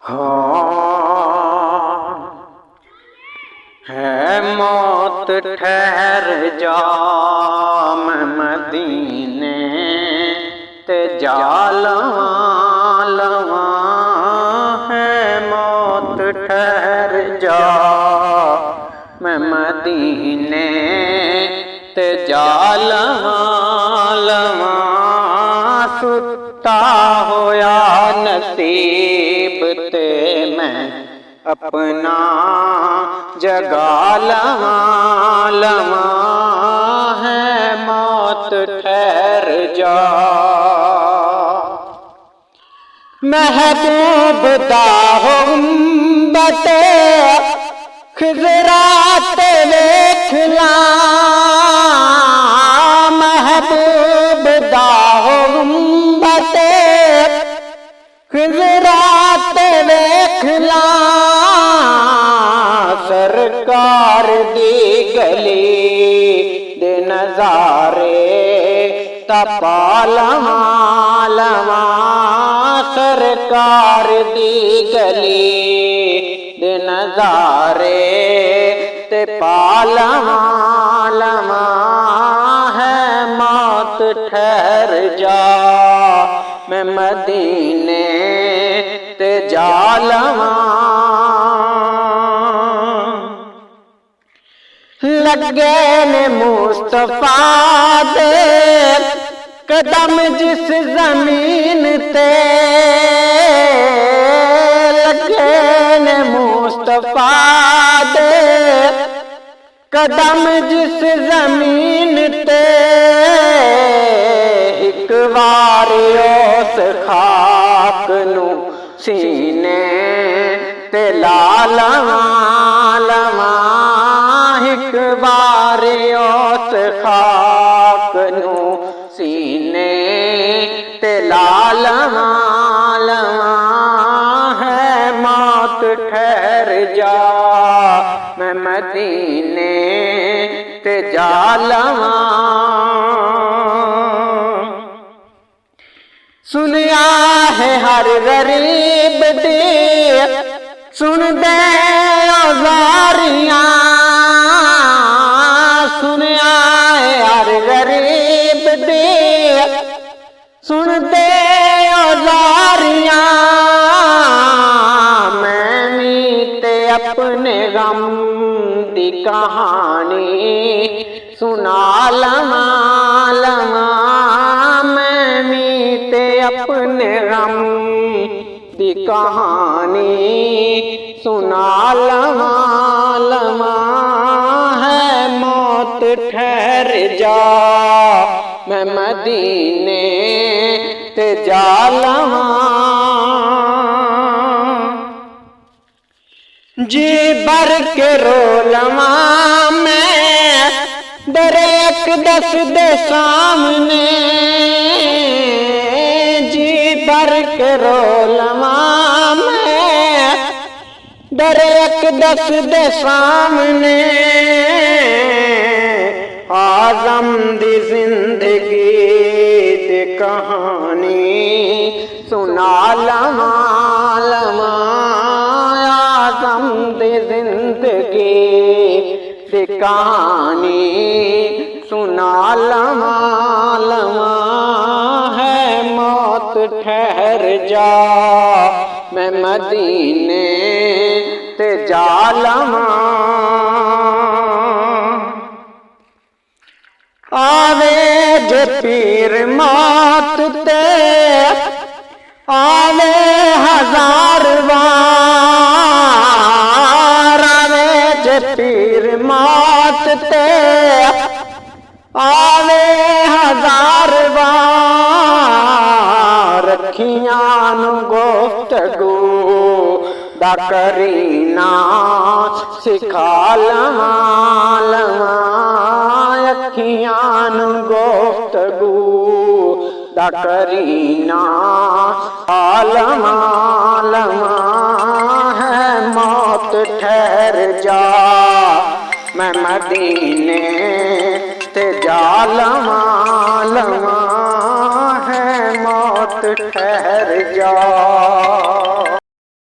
है मौत ठहर जा मैं मदीने ते जा लवां है मौत ठहर जा मैं मदीने ते जा लवां सुता होया नसीब ते मैं अपना जगा लवां है मौत ठहर जा महबूब दा उम्मत खिज़रात देख ला महबूब दा उम्मत खिज़रात देख ला सरकार दी गली दे नज़ारे तपा लवां सरकार दी गली दे नज़ारे ते पा लवां है मौत ठहर जा मैं मदीने ते जा लवां लगे ने मुस्तफा दे कदम जिस जमीन ते लगे ने मुस्तफा दे कदम जिस जमीन ते एक बार उस खाक नू सीने ते ला लवां एक बार उस खाक नू सीने ते ला लवां है मौत ठहर जा मैं मदीने ते जा लवां सुनिया है हर गरीब दे सुन दे औज़ारियां सुनिया है हर गरीब दे सुन दे औज़ारियां मैं भी ते अपने गम दी कहानी सुना लवां मैं भी ते अपने गम दी कहानी सुना लवां है मौत ठहर जा मैं मदीने ते जा लवां जी भर के रो लवां मैं दरे अक़दस दे सामने जी भर के रो लवां मैं दरे अक़दस दे सामने आज़म दी जिंदगी दी कहानी सुना लवां आज़म दी जिंदगी दी कहानी सुना लवां है मौत ठहर जा मैं मदीने ते जा लवां आवे जे पीर मौत ते आवे हजार बार आवे जे पीर मौत ते आवे हजार बार अखियां नू गुफ्तगू दा करीना सिखा लवां अखियां नू गुफ्तगू दा करीना लवां है मौत ठहर जा मैं मदीने ते जा लवां